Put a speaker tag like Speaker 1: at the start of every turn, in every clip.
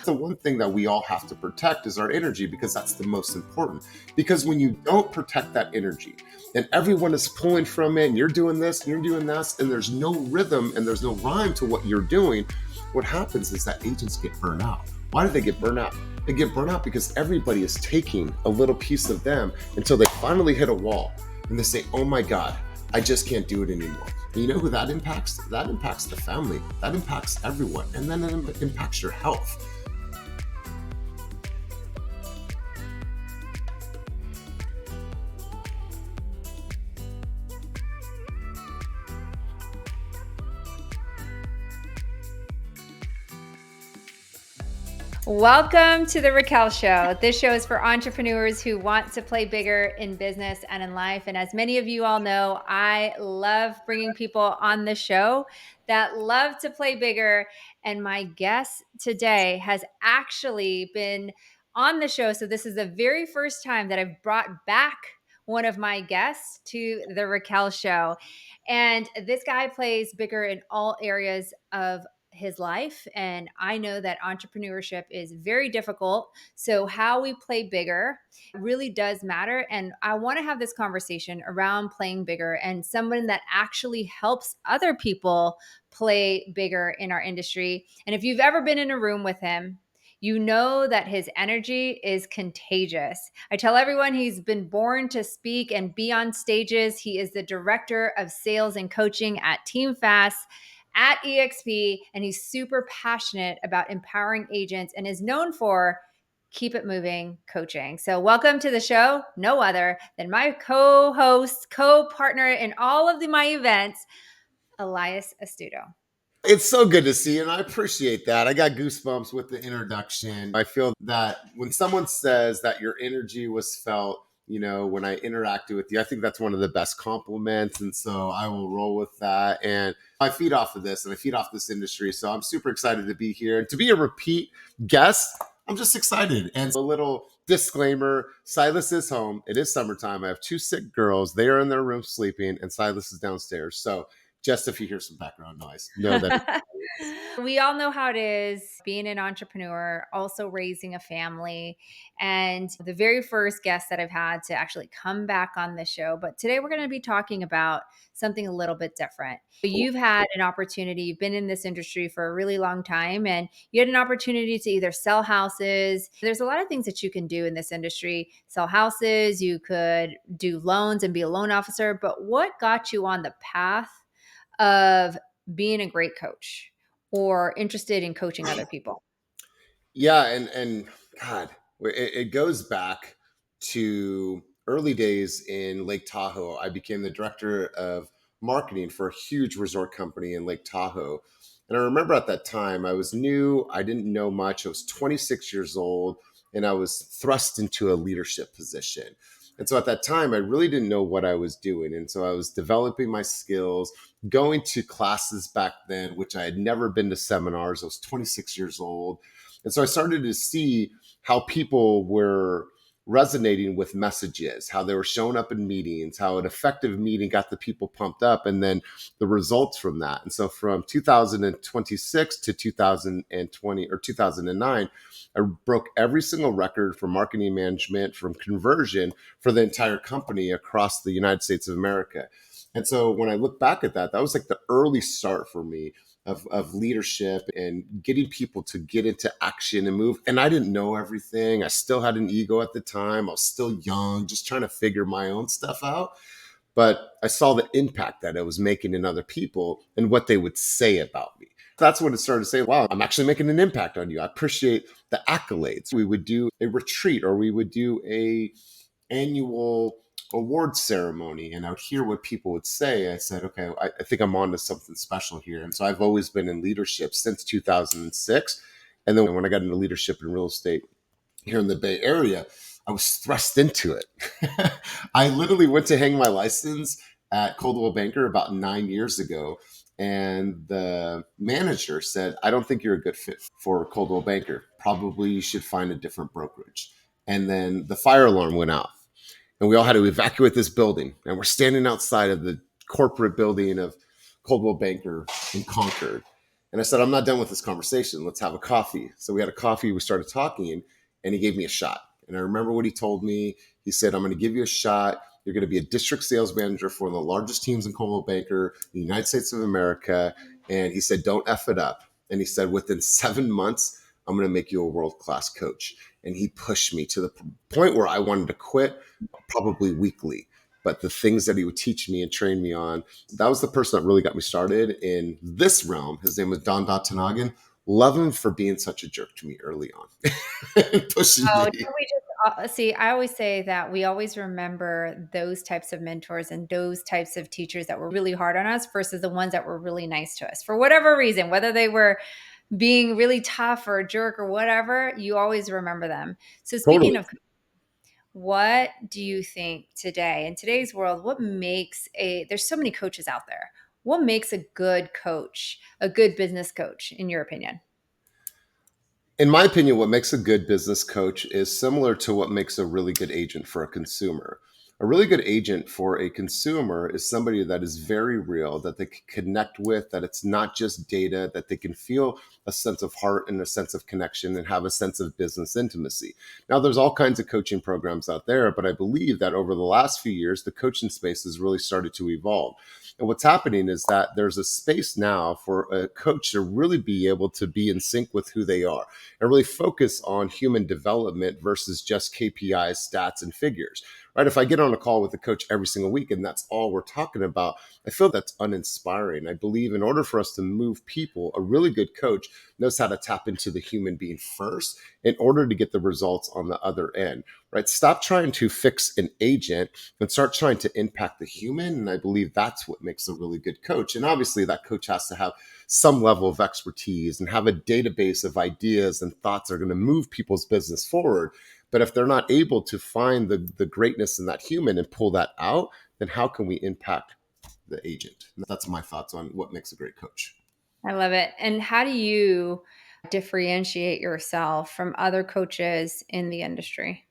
Speaker 1: the one thing that we all have to protect is our energy, because that's the most important. Because when you don't protect that energy and everyone is pulling from it and you're doing this and you're doing that and there's no rhythm and there's no rhyme to what you're doing, what happens is that agents get burned out. Why do they get burned out? They get burned out because everybody is taking a little piece of them until they finally hit a wall and they say, oh my God, I just can't do it anymore. And you know who that impacts? That impacts the family. That impacts everyone. And then it impacts your health.
Speaker 2: Welcome to the Raquel Show. This show is for entrepreneurs who want to play bigger in business and in life. And as many of you all know, I love bringing people on the show that love to play bigger. And my guest today has actually been on the show. So this is the very first time that I've brought back one of my guests to the Raquel Show. And this guy plays bigger in all areas of his life. And I know that entrepreneurship is very difficult. So how we play bigger really does matter. And I want to have this conversation around playing bigger and someone that actually helps other people play bigger in our industry. And if you've ever been in a room with him, you know that his energy is contagious. I tell everyone he's been born to speak and be on stages. He is the director of sales and coaching at Team Fast at EXP, and he's super passionate about empowering agents and is known for keep it moving coaching. So welcome to the show, no other than my co-host, co-partner in all of my events, Elias Astuto.
Speaker 1: It's so good to see you, and I appreciate that. I got goosebumps with the introduction. I feel that when someone says that your energy was felt, when I interacted with you, I think that's one of the best compliments. And so I will roll with that. And I feed off of this and I feed off this industry. So I'm super excited to be here and to be a repeat guest. I'm just excited. And a little disclaimer, Silas is home. It is summertime. I have 2 sick girls. They are in their room sleeping and Silas is downstairs. So just if you hear some background noise, know that.
Speaker 2: We all know how it is being an entrepreneur, also raising a family. And the very first guest that I've had to actually come back on the show. But today we're going to be talking about something a little bit different. You've had an opportunity, you've been in this industry for a really long time, and you had an opportunity to either sell houses. There's a lot of things that you can do in this industry. Sell houses, you could do loans and be a loan officer. But what got you on the path of being a great coach or interested in coaching other people?
Speaker 1: Yeah, and God, it goes back to early days in Lake Tahoe. I became the director of marketing for a huge resort company in Lake Tahoe. And I remember at that time, I was new, I didn't know much. I was 26 years old, and I was thrust into a leadership position. And so at that time, I really didn't know what I was doing. And so I was developing my skills, going to classes back then, which I had never been to seminars. I was 26 years old. And so I started to see how people were resonating with messages, how they were showing up in meetings, how an effective meeting got the people pumped up, and then the results from that. And so from 2026 to 2020 or 2009, I broke every single record for marketing management, from conversion for the entire company across the United States of America. And so when I look back at that, that was like the early start for me of leadership and getting people to get into action and move. And I didn't know everything. I still had an ego at the time. I was still young, just trying to figure my own stuff out. But I saw the impact that I was making in other people and what they would say about me. That's when it started to say, wow, I'm actually making an impact on you. I appreciate the accolades. We would do a retreat or we would do a annual award ceremony, and I would hear what people would say. I said, okay, I think I'm on to something special here. And so I've always been in leadership since 2006. And then when I got into leadership in real estate here in the Bay Area, I was thrust into it. I literally went to hang my license at Coldwell Banker about 9 years ago. And the manager said, I don't think you're a good fit for Coldwell Banker. Probably you should find a different brokerage. And then the fire alarm went out. And we all had to evacuate this building. And we're standing outside of the corporate building of Coldwell Banker in Concord. And I said, I'm not done with this conversation. Let's have a coffee. So we had a coffee, we started talking, and he gave me a shot. And I remember what he told me. He said, I'm going to give you a shot. You're going to be a district sales manager for one of the largest teams in Coldwell Banker, the United States of America. And he said, don't F it up. And he said, within 7 months, I'm going to make you a world class coach. And he pushed me to the point where I wanted to quit probably weekly. But the things that he would teach me and train me on, that was the person that really got me started in this realm. His name was Don Tanagan. Love him for being such a jerk to me early on, pushing
Speaker 2: Oh,
Speaker 1: me.
Speaker 2: don't we just see, I always say that we always remember those types of mentors and those types of teachers that were really hard on us versus the ones that were really nice to us for whatever reason, whether they were being really tough or a jerk or whatever, you always remember them. So speaking
Speaker 1: Totally.
Speaker 2: of, what do you think today in today's world, what makes there's so many coaches out there. What makes a good coach, a good business coach, in your opinion?
Speaker 1: In my opinion, what makes a good business coach is similar to what makes a really good agent for a consumer. A really good agent for a consumer is somebody that is very real, that they can connect with, that it's not just data, that they can feel a sense of heart and a sense of connection and have a sense of business intimacy. Now, there's all kinds of coaching programs out there, but I believe that over the last few years, the coaching space has really started to evolve. And what's happening is that there's a space now for a coach to really be able to be in sync with who they are and really focus on human development versus just KPIs, stats, and figures. Right? If I get on a call with a coach every single week and that's all we're talking about, I feel that's uninspiring. I believe in order for us to move people, a really good coach knows how to tap into the human being first in order to get the results on the other end. Right? Stop trying to fix an agent and start trying to impact the human. And I believe that's what makes a really good coach. And obviously, that coach has to have some level of expertise and have a database of ideas and thoughts that are going to move people's business forward. But if they're not able to find the greatness in that human and pull that out, then how can we impact the agent? That's my thoughts on what makes a great coach.
Speaker 2: I love it. And how do you differentiate yourself from other coaches in the industry?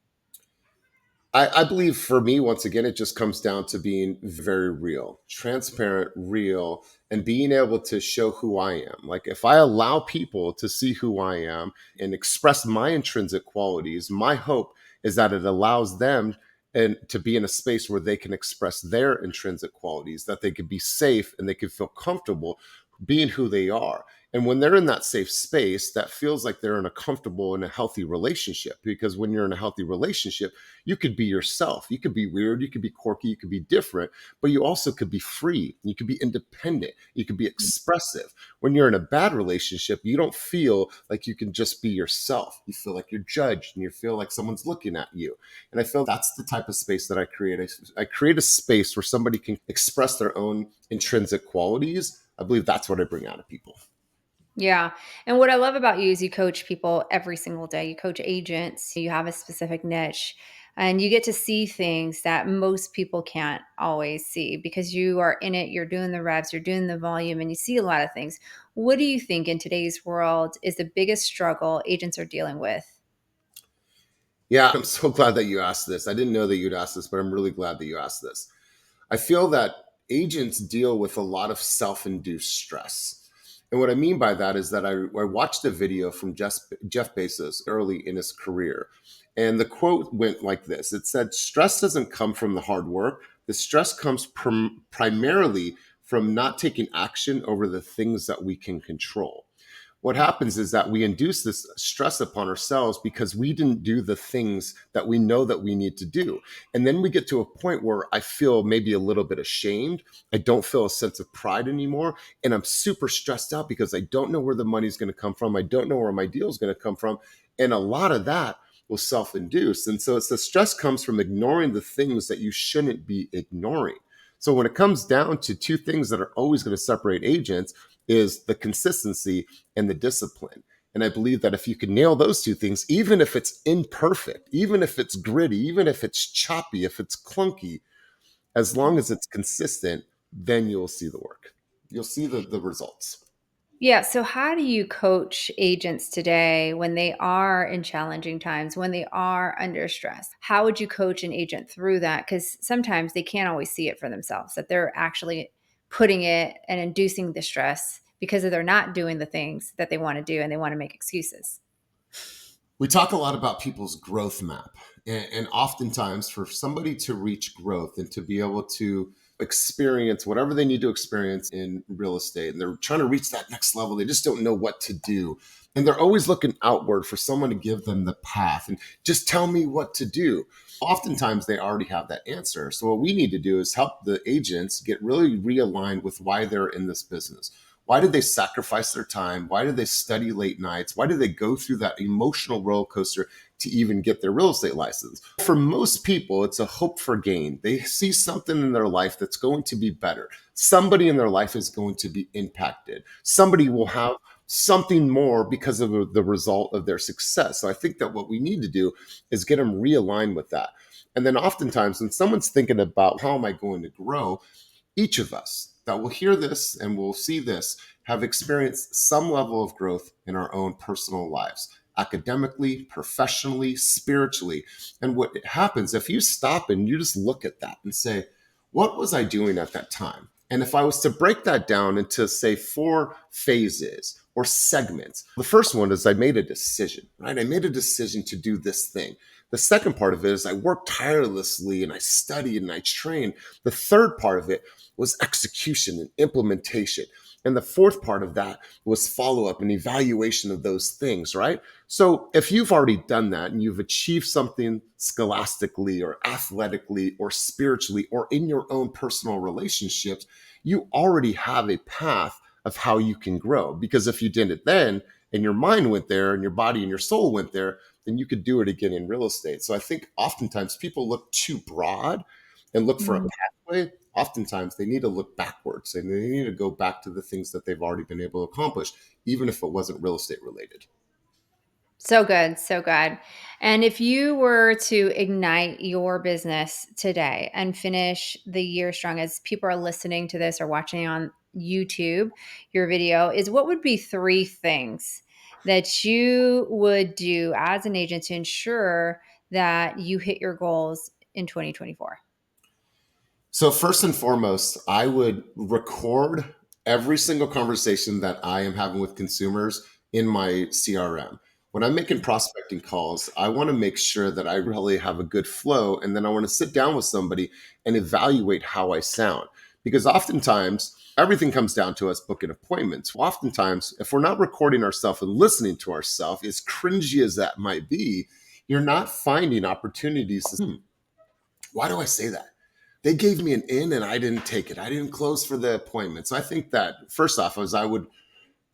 Speaker 1: I believe for me, once again, it just comes down to being very real, transparent, real, and being able to show who I am. Like if I allow people to see who I am and express my intrinsic qualities, my hope is that it allows them and to be in a space where they can express their intrinsic qualities, that they can be safe and they can feel comfortable being who they are. And when they're in that safe space, that feels like they're in a comfortable and a healthy relationship. Because when you're in a healthy relationship, you could be yourself. You could be weird. You could be quirky. You could be different, but you also could be free. You could be independent. You could be expressive. When you're in a bad relationship, you don't feel like you can just be yourself. You feel like you're judged and you feel like someone's looking at you. And I feel that's the type of space that I create. I create a space where somebody can express their own intrinsic qualities. I believe that's what I bring out of people.
Speaker 2: Yeah. And what I love about you is you coach people every single day. You coach agents, you have a specific niche, and you get to see things that most people can't always see because you are in it, you're doing the reps, you're doing the volume, and you see a lot of things. What do you think in today's world is the biggest struggle agents are dealing with?
Speaker 1: Yeah, I'm so glad that you asked this. I didn't know that you'd ask this, but I'm really glad that you asked this. I feel that agents deal with a lot of self induced stress. And what I mean by that is that I watched a video from Jeff Bezos early in his career. And the quote went like this: it said, stress doesn't come from the hard work, the stress comes primarily from not taking action over the things that we can control. What happens is that we induce this stress upon ourselves because we didn't do the things that we know that we need to do. And then we get to a point where I feel maybe a little bit ashamed. I don't feel a sense of pride anymore. And I'm super stressed out because I don't know where the money's going to come from. I don't know where my deal is going to come from. And a lot of that was self-induced. And so it's the stress comes from ignoring the things that you shouldn't be ignoring. So when it comes down to two things that are always going to separate agents is the consistency and the discipline. And I believe that if you can nail those two things, even if it's imperfect, even if it's gritty, even if it's choppy, if it's clunky, as long as it's consistent, then you'll see the work. You'll see the results.
Speaker 2: Yeah. So, how do you coach agents today when they are in challenging times, when they are under stress? How would you coach an agent through that? Because sometimes they can't always see it for themselves, that they're actually putting it and inducing the stress because they're not doing the things that they want to do and they want to make excuses.
Speaker 1: We talk a lot about people's growth map. And oftentimes, for somebody to reach growth and to be able to experience whatever they need to experience in real estate, and they're trying to reach that next level, they just don't know what to do. And they're always looking outward for someone to give them the path and just tell me what to do. Oftentimes, they already have that answer. So, what we need to do is help the agents get really realigned with why they're in this business. Why did they sacrifice their time? Why did they study late nights? Why did they go through that emotional roller coaster to even get their real estate license? For most people, it's a hope for gain. They see something in their life that's going to be better. Somebody in their life is going to be impacted. Somebody will have something more because of the result of their success. So I think that what we need to do is get them realigned with that. And then oftentimes when someone's thinking about how am I going to grow, each of us that will hear this and will see this have experienced some level of growth in our own personal lives, academically, professionally, spiritually. And what happens if you stop and you just look at that and say, what was I doing at that time? And if I was to break that down into, say, 4 phases or segments, the first one is I made a decision, right? I made a decision to do this thing. The second part of it is I worked tirelessly and I studied and I trained. The third part of it was execution and implementation. And the fourth part of that was follow up and evaluation of those things, right? So if you've already done that and you've achieved something scholastically or athletically or spiritually or in your own personal relationships, you already have a path of how you can grow. Because if you did it then and your mind went there and your body and your soul went there, then you could do it again in real estate. So I think oftentimes people look too broad and look for a
Speaker 2: Mm.
Speaker 1: pathway. Oftentimes they need to look backwards and they need to go back to the things that they've already been able to accomplish, even if it wasn't real estate related.
Speaker 2: So good, so good. And if you were to ignite your business today and finish the year strong, as people are listening to this or watching on YouTube, your video is what would be 3 things that you would do as an agent to ensure that you hit your goals in 2024?
Speaker 1: So first and foremost, I would record every single conversation that I am having with consumers in my CRM. When I'm making prospecting calls, I want to make sure that I really have a good flow. And then I want to sit down with somebody and evaluate how I sound. Because oftentimes, everything comes down to us booking appointments. Oftentimes, if we're not recording ourselves and listening to ourselves, as cringy as that might be, you're not finding opportunities. Why do I say that? They gave me an in and I didn't take it. I didn't close for the appointment. So I think that first off, is I would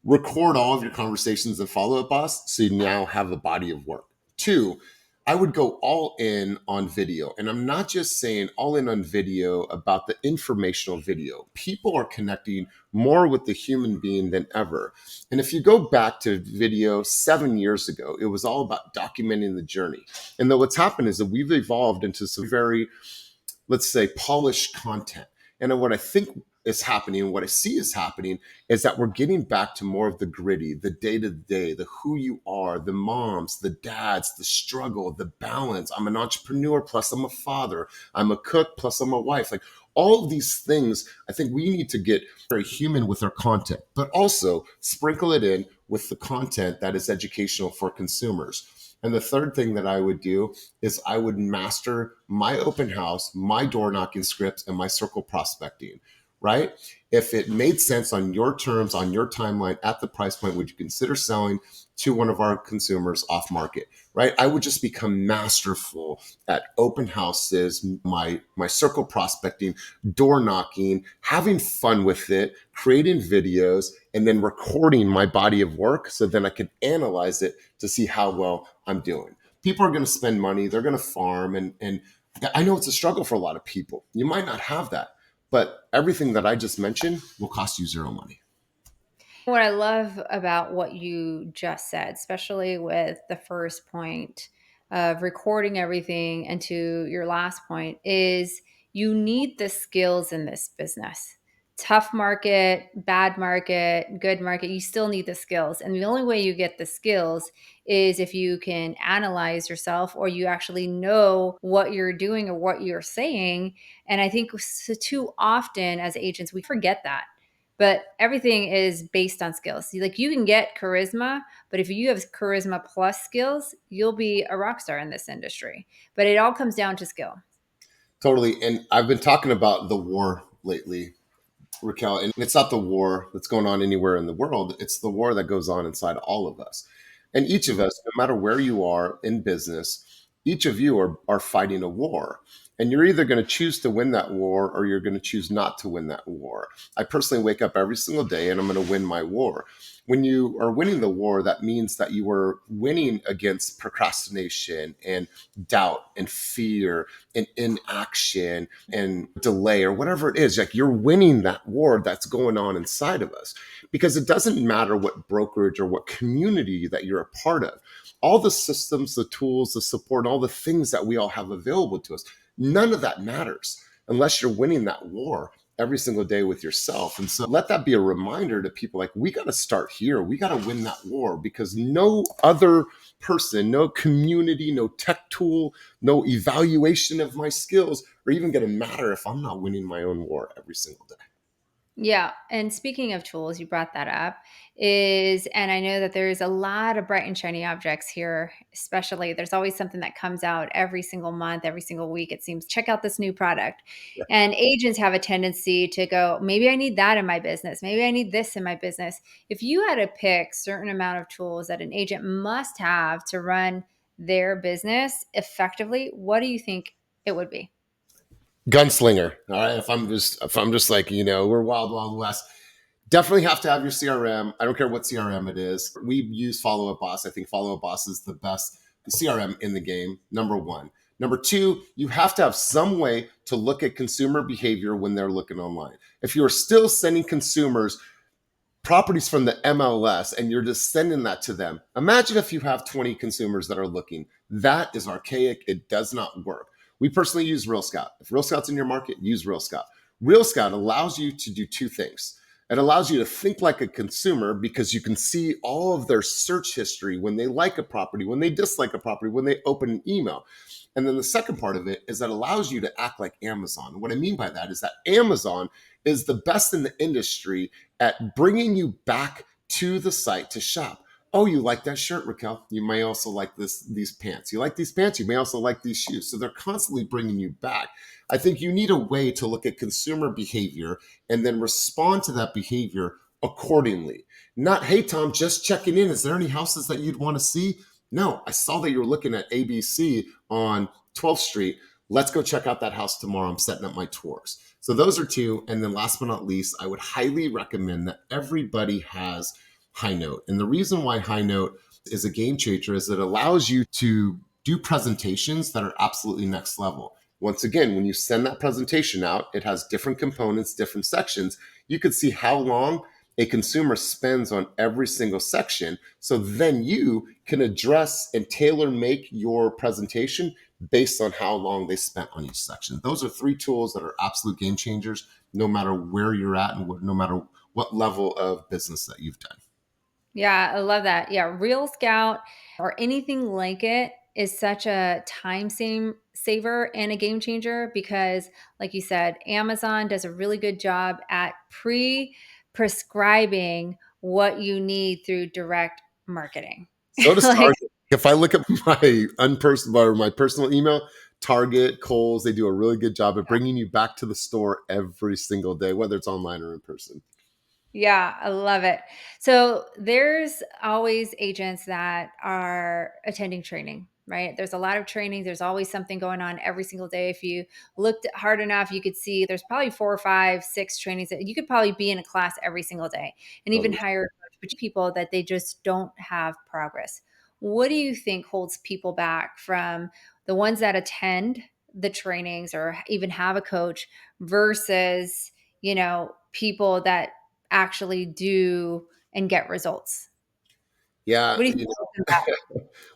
Speaker 1: record all of your conversations and follow up us so you now have a body of work. Two, I would go all in on video. And I'm not just saying all in on video about the informational video. People are connecting more with the human being than ever. And if you go back to video 7 years ago, it was all about documenting the journey. And then what's happened is that we've evolved into some very, let's say, polished content. And what I think is happening, what I see is happening, is that we're getting back to more of the gritty, the day to day, the who you are, the moms, the dads, the struggle, the balance. I'm an entrepreneur, plus I'm a father. I'm a cook, plus I'm a wife. Like all of these things, I think we need to get very human with our content, but also sprinkle it in with the content that is educational for consumers. And the third thing that I would do is I would master my open house, my door knocking scripts, and my circle prospecting, right? If it made sense on your terms, on your timeline, at the price point, would you consider selling to one of our consumers off market, right? I would just become masterful at open houses, my circle prospecting, door knocking, having fun with it, creating videos, and then recording my body of work so then I could analyze it to see how well I'm doing. People are going to spend money, they're going to farm, and I know it's a struggle for a lot of people. You might not have that, but everything that I just mentioned will cost you zero money.
Speaker 2: What I love about what you just said, especially with the first point of recording everything, and to your last point, is you need the skills in this business. Tough market, bad market, good market, you still need the skills. And the only way you get the skills is if you can analyze yourself or you actually know what you're doing or what you're saying. And I think too often as agents, we forget that. but everything is based on skills. Like you can get charisma, but if you have charisma plus skills, you'll be a rock star in this industry. But it all comes down to skill.
Speaker 1: Totally. And I've been talking about the war lately, Raquel, and it's not the war that's going on anywhere in the world. It's the war that goes on inside all of us. And each of us, no matter where you are in business, each of you are fighting a war. And you're either going to choose to win that war or you're going to choose not to win that war. I personally wake up every single day and I'm going to win my war. When you are winning the war, that means that you are winning against procrastination and doubt and fear and inaction and delay or whatever it is. Like you're winning that war that's going on inside of us, because it doesn't matter what brokerage or what community that you're a part of. All the systems, the tools, the support, all the things that we all have available to us, none of that matters unless you're winning that war every single day with yourself. And so let that be a reminder to people, like, we got to start here. We got to win that war, because no other person, no community, no tech tool, no evaluation of my skills are even going to matter if I'm not winning my own war every single day.
Speaker 2: Yeah. And speaking of tools, you brought that up, is, and I know that there's a lot of bright and shiny objects here, especially there's always something that comes out every single month, every single week. It seems, check out this new product.
Speaker 1: Yeah.
Speaker 2: And agents have a tendency to go, maybe I need that in my business. Maybe I need this in my business. If you had to pick certain amount of tools that an agent must have to run their business effectively, what do you think it would be?
Speaker 1: Gunslinger. All right. If I'm just like, we're wild, wild west. Definitely have to have your CRM. I don't care what CRM it is. We use Follow Up Boss. I think Follow Up Boss is the best CRM in the game, number one. Number two, you have to have some way to look at consumer behavior when they're looking online. If you're still sending consumers properties from the MLS and you're just sending that to them, imagine if you have 20 consumers that are looking. That is archaic. It does not work. We personally use Real Scout. If Real Scout's in your market, use Real Scout. Real Scout allows you to do two things. It allows you to think like a consumer, because you can see all of their search history when they like a property, when they dislike a property, when they open an email. And then the second part of it is that allows you to act like Amazon. And what I mean by that is that Amazon is the best in the industry at bringing you back to the site to shop. Oh, you like that shirt, Raquel? You may also like these pants. You like these pants? You may also like these shoes. So they're constantly bringing you back. I think you need a way to look at consumer behavior and then respond to that behavior accordingly. Not, hey, Tom, just checking in. Is there any houses that you'd want to see? No, I saw that you're looking at ABC on 12th Street. Let's go check out that house tomorrow. I'm setting up my tours. So those are two. And then last but not least, I would highly recommend that everybody has High Note. And the reason why High Note is a game changer is it allows you to do presentations that are absolutely next level. Once again, when you send that presentation out, it has different components, different sections. You could see how long a consumer spends on every single section. So then you can address and tailor make your presentation based on how long they spent on each section. Those are three tools that are absolute game changers, no matter where you're at and no matter what level of business that you've done.
Speaker 2: Yeah, I love that. Yeah, Real Scout or anything like it is such a saver and a game changer because, like you said, Amazon does a really good job at prescribing what you need through direct marketing.
Speaker 1: So does
Speaker 2: Like,
Speaker 1: Target. If I look at my unpersonal or my personal email, Target, Kohl's, they do a really good job of bringing you back to the store every single day, whether it's online or in person.
Speaker 2: yeah, I love it. So there's always agents that are attending training, right? There's a lot of training. There's always something going on every single day. If you looked hard enough, you could see there's probably 4 or 5, 6 trainings that you could probably be in a class every single day and even
Speaker 1: Totally.
Speaker 2: hire people that they just don't have progress. What do you think holds people back from the ones that attend the trainings or even have a coach versus, people that actually do and get results?
Speaker 1: Yeah,
Speaker 2: What do you think holds them back?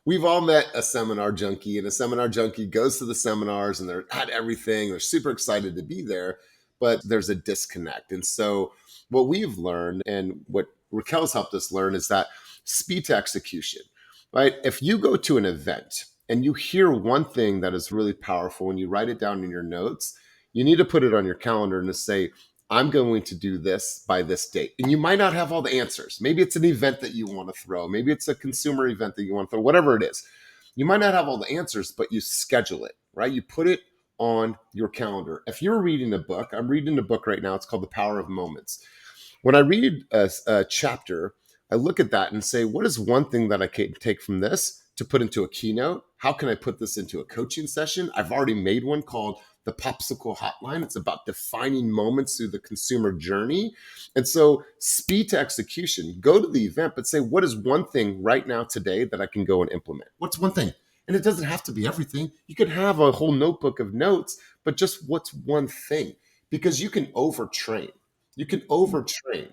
Speaker 1: we've all met a seminar junkie, and a seminar junkie goes to the seminars and they're at everything. They're super excited to be there, but there's a disconnect. And so, what we've learned and what Raquel's helped us learn is that speed to execution, right? If you go to an event and you hear one thing that is really powerful and you write it down in your notes, you need to put it on your calendar and to say, I'm going to do this by this date. And you might not have all the answers. Maybe it's an event that you want to throw. Maybe it's a consumer event that you want to throw, whatever it is. You might not have all the answers, but you schedule it, right? You put it on your calendar. If you're reading a book, I'm reading a book right now. It's called The Power of Moments. When I read a chapter, I look at that and say, what is one thing that I can take from this to put into a keynote? How can I put this into a coaching session? I've already made one called the Popsicle Hotline. It's about defining moments through the consumer journey. And so, speed to execution, go to the event, but say, what is one thing right now today that I can go and implement? What's one thing? And it doesn't have to be everything. You could have a whole notebook of notes, but just what's one thing? Because you can overtrain. You can overtrain.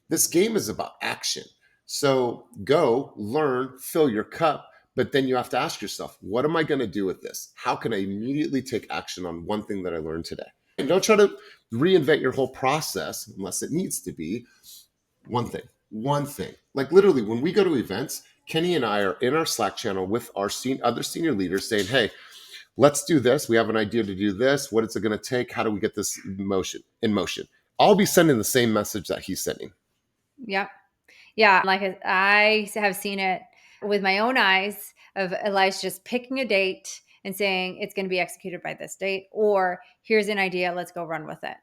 Speaker 1: This game is about action. So go, learn, fill your cup, but then you have to ask yourself, what am I going to do with this? How can I immediately take action on one thing that I learned today? And don't try to reinvent your whole process unless it needs to be one thing. One thing. Like literally, when we go to events, Kenny and I are in our Slack channel with our other senior leaders saying, hey, let's do this. We have an idea to do this. What is it going to take? How do we get this in motion? I'll be sending the same message that he's sending.
Speaker 2: Yep. Yeah. Like I have seen it with my own eyes of Elias just picking a date and saying it's going to be executed by this date, or here's an idea, let's go run with it.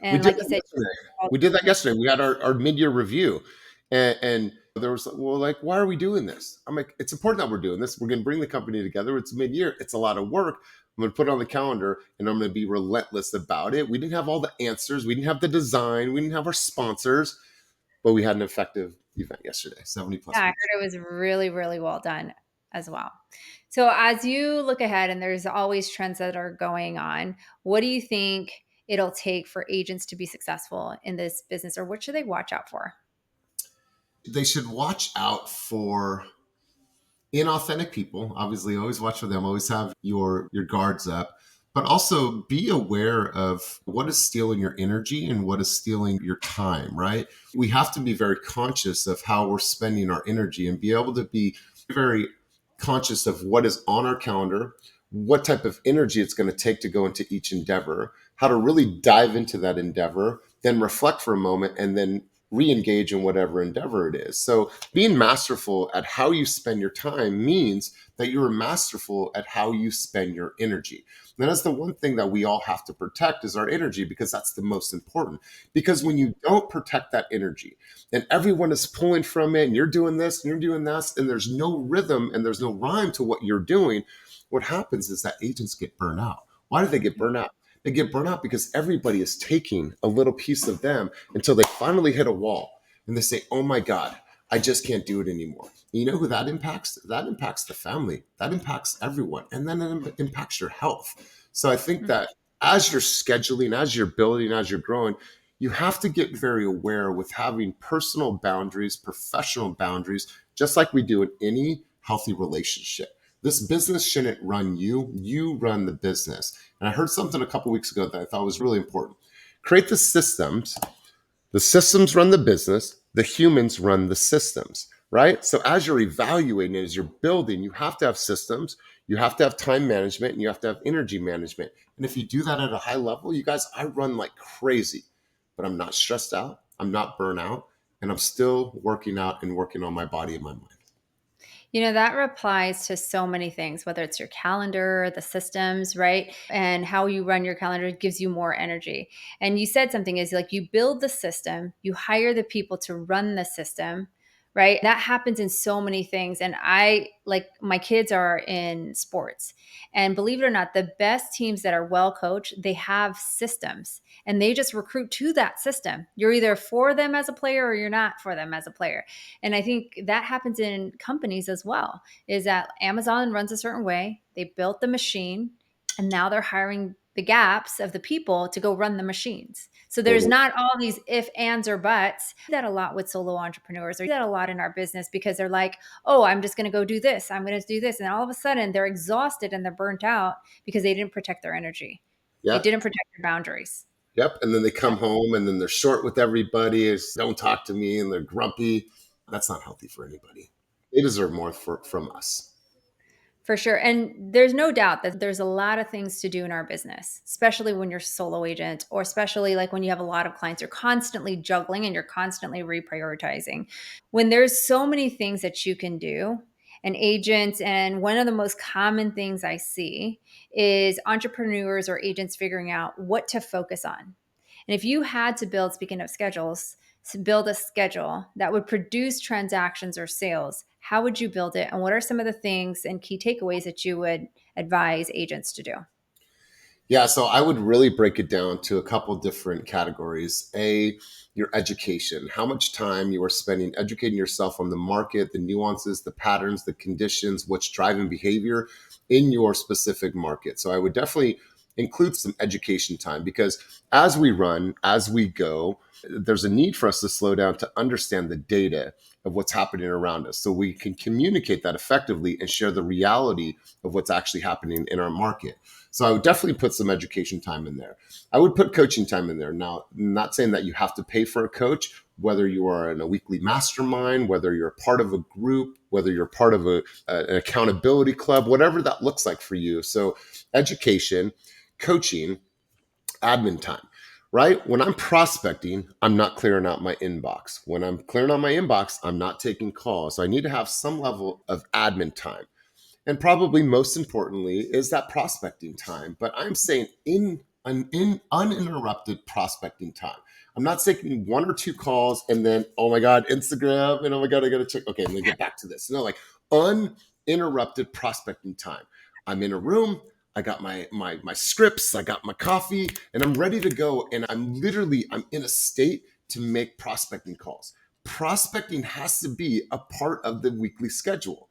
Speaker 1: We
Speaker 2: And
Speaker 1: did
Speaker 2: like you
Speaker 1: that
Speaker 2: said,
Speaker 1: yesterday. We did that yesterday. We had our mid-year review. And there was, well, like, why are we doing this? I'm like, it's important that we're doing this. We're going to bring the company together. It's mid-year. It's a lot of work. I'm going to put it on the calendar and I'm going to be relentless about it. We didn't have all the answers. We didn't have the design. We didn't have our sponsors, but we had an effective event yesterday, 70
Speaker 2: yeah,
Speaker 1: plus
Speaker 2: I
Speaker 1: people.
Speaker 2: heard it was really, really well done as well. So as you look ahead, and there's always trends that are going on, what do you think it'll take for agents to be successful in this business, or what should they watch out for?
Speaker 1: They should watch out for inauthentic people. Obviously, always watch for them. Always have your guards up, but also be aware of what is stealing your energy and what is stealing your time. Right? We have to be very conscious of how we're spending our energy and be able to be very conscious of what is on our calendar, what type of energy it's going to take to go into each endeavor, how to really dive into that endeavor, then reflect for a moment, and then re-engage in whatever endeavor it is. So being masterful at how you spend your time means that you're masterful at how you spend your energy. And that's the one thing that we all have to protect is our energy, because that's the most important. Because when you don't protect that energy and everyone is pulling from it and you're doing this and you're doing that, and there's no rhythm and there's no rhyme to what you're doing, what happens is that agents get burnt out. Why do they get burnt out? They get burnt out because everybody is taking a little piece of them until they finally hit a wall and they say, oh my God, I just can't do it anymore. You know who that impacts? That impacts the family. That impacts everyone. And then it impacts your health. So I think
Speaker 2: Mhm.
Speaker 1: that as you're scheduling, as you're building, as you're growing, you have to get very aware with having personal boundaries, professional boundaries, just like we do in any healthy relationship. This business shouldn't run you, you run the business. And I heard something a couple weeks ago that I thought was really important. Create the systems run the business, the humans run the systems, right? So as you're evaluating, as you're building, you have to have systems, you have to have time management, and you have to have energy management. And if you do that at a high level, you guys, I run like crazy, but I'm not stressed out, I'm not burnt out, and I'm still working out and working on my body and my mind.
Speaker 2: You know, that applies to so many things, whether it's your calendar, the systems, right? And how you run your calendar gives you more energy. And you said something is like you build the system, you hire the people to run the system, right? That happens in so many things. And I like my kids are in sports. And believe it or not, the best teams that are well coached, they have systems and they just recruit to that system. You're either for them as a player or you're not for them as a player. And I think that happens in companies as well, is that Amazon runs a certain way. They built the machine and now they're hiring the gaps of the people to go run the machines. So there's
Speaker 1: Totally.
Speaker 2: not all these if, ands, or buts. I do that a lot with solo entrepreneurs. I do that a lot in our business because they're like, oh, I'm just going to go do this. I'm going to do this. And all of a sudden they're exhausted and they're burnt out because they didn't protect their energy. They
Speaker 1: Yep.
Speaker 2: didn't protect their boundaries.
Speaker 1: Yep. And then they come home and then they're short with everybody. It's, don't talk to me, and they're grumpy. That's not healthy for anybody. They deserve more from us.
Speaker 2: For sure. And there's no doubt that there's a lot of things to do in our business, especially when you're solo agent, or especially like when you have a lot of clients, you're constantly juggling and you're constantly reprioritizing. When there's so many things that you can do, an agent, and one of the most common things I see is entrepreneurs or agents figuring out what to focus on. And if you had to build, speaking of schedules, to build a schedule that would produce transactions or sales, how would you build it? And what are some of the things and key takeaways that you would advise agents to do?
Speaker 1: Yeah, so I would really break it down to a couple different categories. Your education, how much time you are spending educating yourself on the market, the nuances, the patterns, the conditions, what's driving behavior in your specific market. So I would definitely include some education time, because as we run, as we go, there's a need for us to slow down to understand the data of what's happening around us so we can communicate that effectively and share the reality of what's actually happening in our market. So I would definitely put some education time in there. I would put coaching time in there. Now, I'm not saying that you have to pay for a coach, whether you are in a weekly mastermind, whether you're part of a group, whether you're part of an accountability club, whatever that looks like for you. So education, coaching, admin time, right? When I'm prospecting, I'm not clearing out my inbox. When I'm clearing out my inbox, I'm not taking calls. So I need to have some level of admin time. And probably most importantly is that prospecting time. But I'm saying in an in uninterrupted prospecting time. I'm not taking one or two calls and then, oh my God, Instagram, and oh my God, I gotta check. Okay, let me get back to this. No, like uninterrupted prospecting time. I'm in a room, I got my scripts, I got my coffee, and I'm ready to go. And I'm in a state to make prospecting calls. Prospecting has to be a part of the weekly schedule.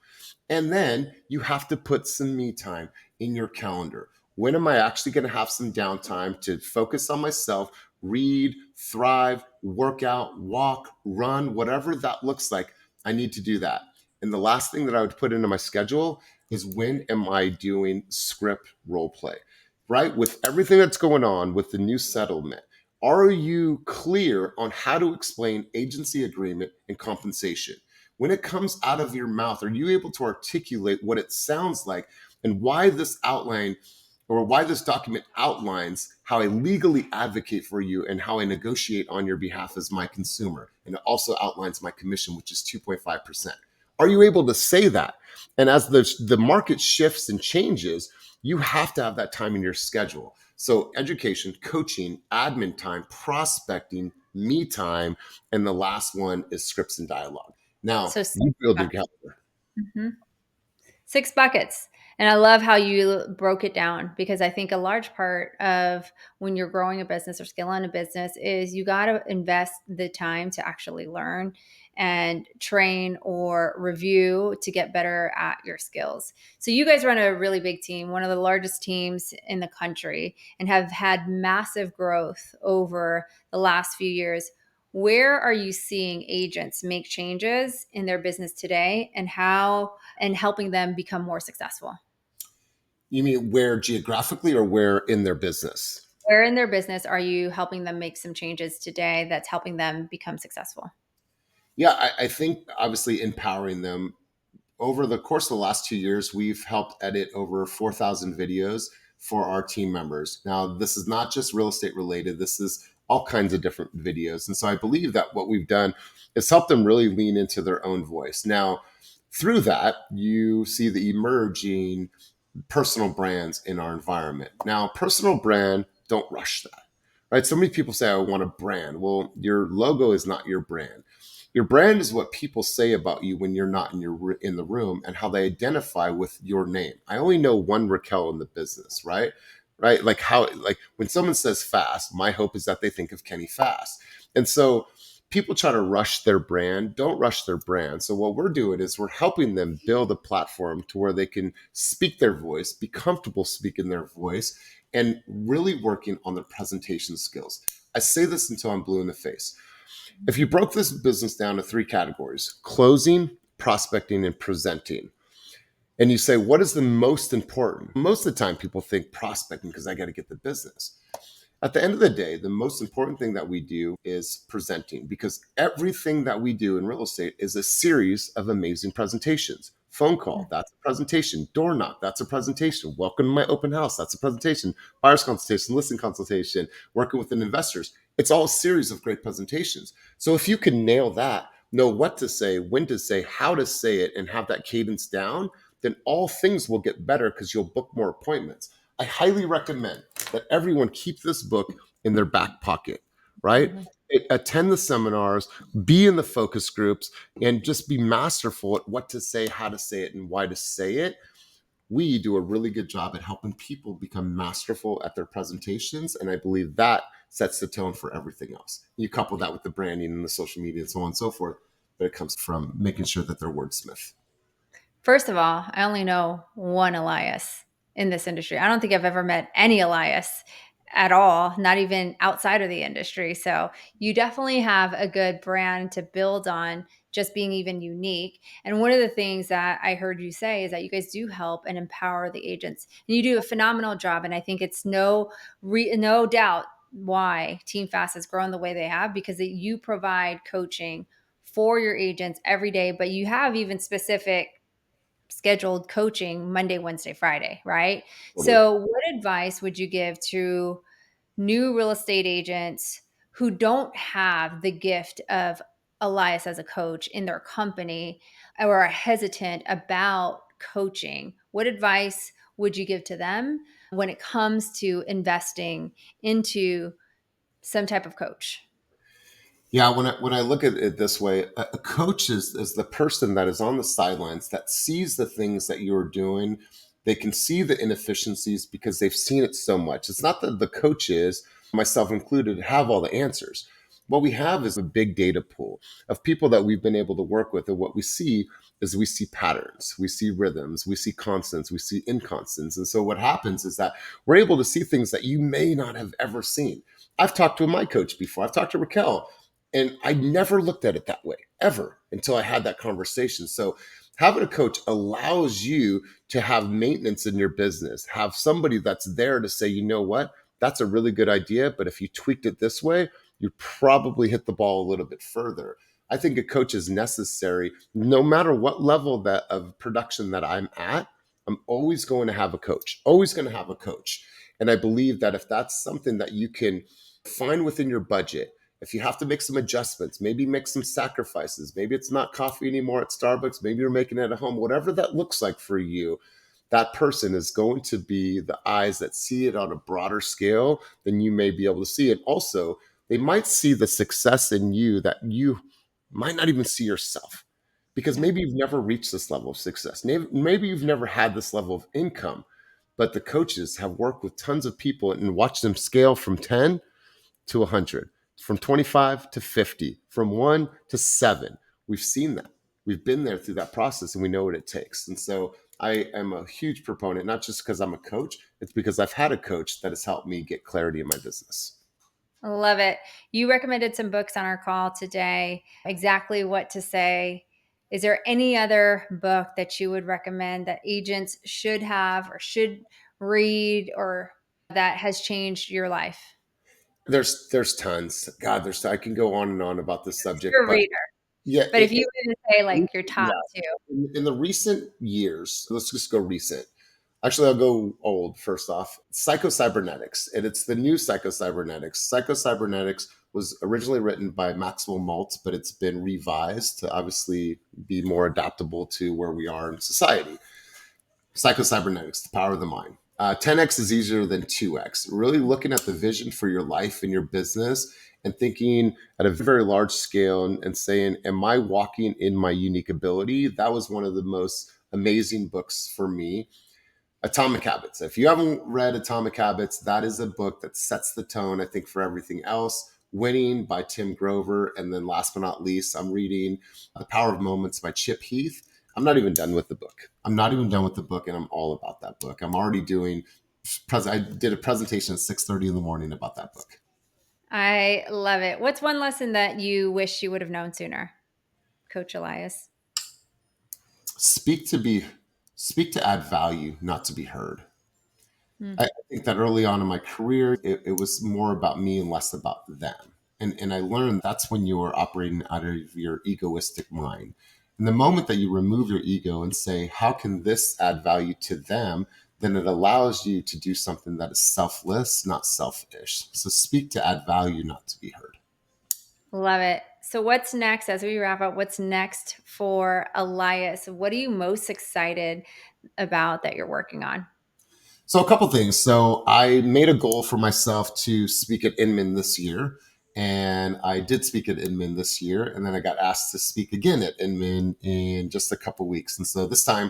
Speaker 1: And then you have to put some me time in your calendar. When am I actually going to have some downtime to focus on myself, read, thrive, work out, walk, run, whatever that looks like? I need to do that. And the last thing that I would put into my schedule is, when am I doing script role play? Right? With everything that's going on with the new settlement, are you clear on how to explain agency agreement and compensation? When it comes out of your mouth, are you able to articulate what it sounds like and why this outline, or why this document outlines how I legally advocate for you and how I negotiate on your behalf as my consumer? And it also outlines my commission, which is 2.5%. Are you able to say that? And as the market shifts and changes, you have to have that time in your schedule. So education, coaching, admin time, prospecting, me time, and the last one is scripts and dialogue. Now,
Speaker 2: So
Speaker 1: you build your calendar.
Speaker 2: mhm. 6 buckets. And I love how you broke it down, because I think a large part of when you're growing a business or scaling a business is you got to invest the time to actually learn and train or review to get better at your skills. So you guys run a really big team, one of the largest teams in the country, and have had massive growth over the last few years. Where are you seeing agents make changes in their business today, and how, and helping them become more successful?
Speaker 1: You mean where geographically or where in their business?
Speaker 2: Where in their business are you helping them make some changes today that's helping them become successful?
Speaker 1: Yeah, I think obviously empowering them. Over the course of the last 2 years, we've helped edit over 4,000 videos for our team members. Now, this is not just real estate related, this is all kinds of different videos. And so I believe that what we've done is help them really lean into their own voice. Now, through that, you see the emerging personal brands in our environment. Now, personal brand, don't rush that, right? So many people say, I want a brand. Well, your logo is not your brand. Your brand is what people say about you when you're not in the room, and how they identify with your name. I only know one Raquel in the business, right? Right? Like when someone says Fast, my hope is that they think of Kenny Fast. And so people try to rush their brand. Don't rush their brand. So what we're doing is we're helping them build a platform to where they can speak their voice, be comfortable speaking their voice, and really working on their presentation skills. I say this until I'm blue in the face. If you broke this business down to three categories: closing, prospecting, and presenting, and you say, what is the most important? Most of the time, people think prospecting because I got to get the business. At the end of the day, the most important thing that we do is presenting, because everything that we do in real estate is a series of amazing presentations. Phone call, that's a presentation. Door knock, that's a presentation. Welcome to my open house, that's a presentation. Buyer's consultation, listing consultation, working with an investors. It's all a series of great presentations. So if you can nail that, know what to say, when to say, how to say it, and have that cadence down, then all things will get better because you'll book more appointments. I highly recommend that everyone keep this book in their back pocket, right?
Speaker 2: Mhm.
Speaker 1: Attend the seminars, be in the focus groups, and just be masterful at what to say, how to say it, and why to say it. We do a really good job at helping people become masterful at their presentations. And I believe that sets the tone for everything else. You couple that with the branding and the social media and so on and so forth, but it comes from making sure that they're wordsmith.
Speaker 2: First of all, I only know one Elias in this industry. I don't think I've ever met any Elias at all, not even outside of the industry. So you definitely have a good brand to build on, just being even unique. And one of the things that I heard you say is that you guys do help and empower the agents, and you do a phenomenal job. And I think it's no doubt why Team Fast has grown the way they have, because you provide coaching for your agents every day, but you have even specific scheduled coaching Monday, Wednesday, Friday, right?
Speaker 1: Totally.
Speaker 2: So, what advice would you give to new real estate agents who don't have the gift of Elias as a coach in their company, or are hesitant about coaching? What advice would you give to them when it comes to investing into some type of coach?
Speaker 1: Yeah, when I look at it this way, a coach is the person that is on the sidelines that sees the things that you're doing. They can see the inefficiencies because they've seen it so much. It's not that the coaches, myself included, have all the answers. What we have is a big data pool of people that we've been able to work with. And what we see is we see patterns, we see rhythms, we see constants, we see inconstants. And so what happens is that we're able to see things that you may not have ever seen. I've talked to my coach before. I've talked to Raquel, and I never looked at it that way ever until I had that conversation. So having a coach allows you to have maintenance in your business, have somebody that's there to say, you know what, that's a really good idea. But if you tweaked it this way, you probably hit the ball a little bit further. I think a coach is necessary no matter what level that of production that I'm at. I'm always going to have a coach, always going to have a coach. And I believe that if that's something that you can find within your budget, if you have to make some adjustments, maybe make some sacrifices, maybe it's not coffee anymore at Starbucks, maybe you're making it at home, whatever that looks like for you, that person is going to be the eyes that see it on a broader scale than you may be able to see. And also, they might see the success in you that you might not even see yourself, because
Speaker 2: Yeah.
Speaker 1: maybe you've never reached this level of success. Maybe you've never had this level of income, but the coaches have worked with tons of people and watched them scale from 10 to 100, from 25 to 50, from 1 to 7. We've seen that. We've been there through that process and we know what it takes. And so I am a huge proponent, not just because I'm a coach, it's because I've had a coach that has helped me get clarity in my business.
Speaker 2: Love it. You recommended some books on our call today, exactly what to say. Is there any other book that you would recommend that agents should have or should read, or that has changed your life?
Speaker 1: There's tons. God, I can go on and on about this subject,
Speaker 2: You're a
Speaker 1: but
Speaker 2: reader,
Speaker 1: yeah,
Speaker 2: but if you were to say like your
Speaker 1: yeah.
Speaker 2: top two.
Speaker 1: In the recent years, let's just go recent. Actually, I'll go old first off. Psycho-cybernetics, and it's the new psycho-cybernetics. Psycho-cybernetics was originally written by Maxwell Maltz, but it's been revised to obviously be more adaptable to where we are in society. Psycho-cybernetics, the power of the mind. 10x is easier than 2x. Really looking at the vision for your life and your business and thinking at a very large scale and saying, am I walking in my unique ability? That was one of the most amazing books for me. Atomic Habits. If you haven't read Atomic Habits, that is a book that sets the tone, I think, for everything else. Winning by Tim Grover. And then last but not least, I'm reading The Power of Moments by Chip Heath. I'm not even done with the book. I'm not even done with the book, and I'm all about that book. I'm already doing, I did a presentation at 6:30 in the morning about that book.
Speaker 2: I love it. What's one lesson that you wish you would have known sooner, Coach Elias?
Speaker 1: Speak to be, speak to add value, not to be heard.
Speaker 2: Hmm.
Speaker 1: I think that early on in my career, it was more about me and less about them. And I learned that's when you're operating out of your egoistic mind. And the moment that you remove your ego and say, how can this add value to them? Then it allows you to do something that is selfless, not selfish. So speak to add value, not to be heard.
Speaker 2: Love it. So, what's next as we wrap up? What's next for Elias? What are you most excited about that you're working on?
Speaker 1: So a couple things. So I made a goal for myself to speak at Inman this year, and I did speak at Inman this year, and then I got asked to speak again at Inman in just a couple weeks. And so this time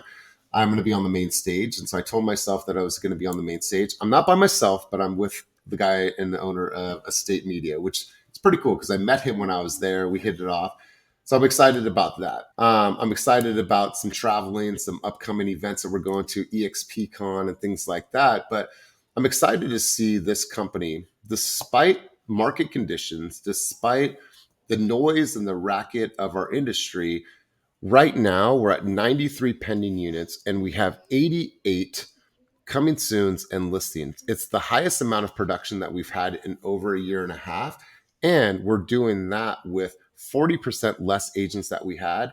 Speaker 1: I'm going to be on the main stage. And so I told myself that I was going to be on the main stage. I'm not by myself, but I'm with the guy and the owner of Estate Media, which is pretty cool because I met him when I was there. We hit it off. So I'm excited about that. I'm excited about some traveling, some upcoming events that we're going to, EXPCon and things like that. But I'm excited to see this company, despite market conditions, despite the noise and the racket of our industry. Right now, we're at 93 pending units and we have 88 coming soons and listings. It's the highest amount of production that we've had in over a year and a half. And we're doing that with 40% less agents that we had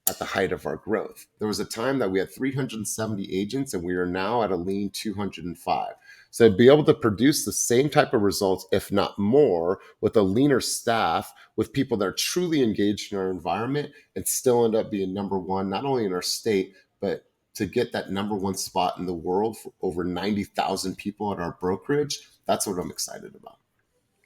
Speaker 1: at the height of our growth. There was a time that we had 370 agents and we are now at a lean 205. So to be able to produce the same type of results, if not more, with a leaner staff, with people that are truly engaged in our environment and still end up being number one, not only in our state, but to get that number one spot in the world for over 90,000 people at our brokerage, that's what I'm excited about.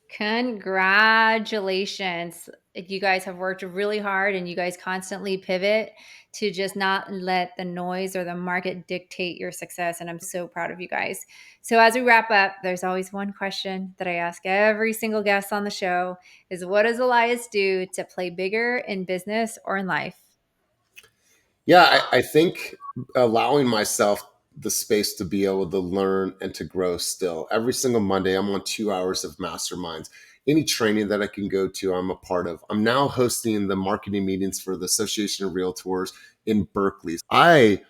Speaker 2: Congratulations. You guys have worked really hard and you guys constantly pivot to just not let the noise or the market dictate your success. And I'm so proud of you guys. So as we wrap up, there's always one question that I ask every single guest on the show is what does Elias do to play bigger in business or in life?
Speaker 1: Yeah, I think allowing myself the space to be able to learn and to grow still. Every single Monday, I'm on 2 hours of masterminds. Any training that I can go to, I'm a part of. I'm now hosting the marketing meetings for the Association of Realtors in Berkeley. I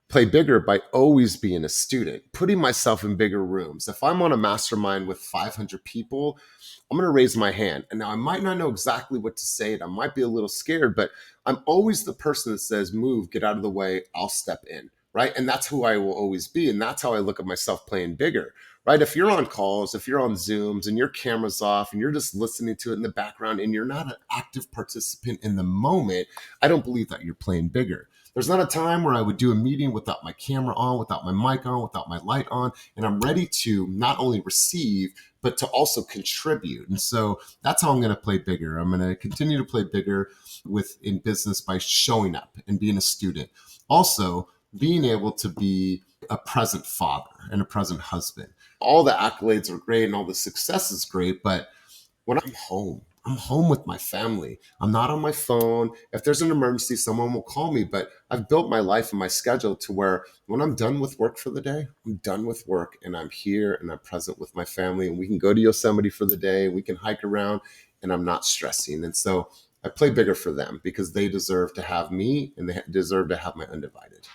Speaker 1: play bigger by always being a student, putting myself in bigger rooms. If I'm on a mastermind with 500 people, I'm going to raise my hand. And now I might not know exactly what to say, and I might be a little scared, but I'm always the person that says, move, get out of the way, I'll step in. Right. And that's who I will always be. And that's how I look at myself playing bigger. Right. If you're on calls, if you're on Zooms and your camera's off and you're just listening to it in the background and you're not an active participant in the moment, I don't believe that you're playing bigger. There's not a time where I would do a meeting without my camera on, without my mic on, without my light on, and I'm ready to not only receive, but to also contribute. And so that's how I'm going to play bigger. I'm going to continue to play bigger in business by showing up and being a student. Also, being able to be a present father and a present husband. All the accolades are great and all the success is great, but when I'm home with my family. I'm not on my phone. If there's an emergency, someone will call me, but I've built my life and my schedule to where when I'm done with work for the day, I'm done with work and I'm here and I'm present with my family and we can go to Yosemite for the day. We can hike around and I'm not stressing. And so I play bigger for them because they deserve to have me and they deserve to have my undivided.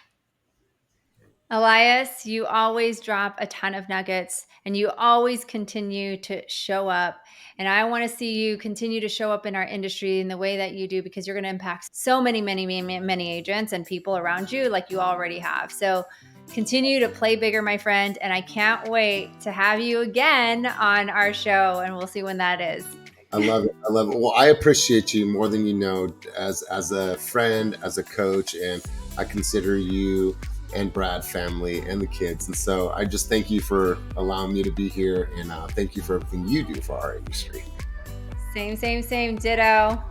Speaker 2: Elias, you always drop a ton of nuggets and you always continue to show up. And I want to see you continue to show up in our industry in the way that you do because you're going to impact so many, many, many, many agents and people around you like you already have. So continue to play bigger, my friend. And I can't wait to have you again on our show. And we'll see when that is.
Speaker 1: I love it. I love it. Well, I appreciate you more than you know as a friend, as a coach, and I consider you and Brad family and the kids. And so I just thank you for allowing me to be here and thank you for everything you do for our industry.
Speaker 2: Same, same, same. Ditto.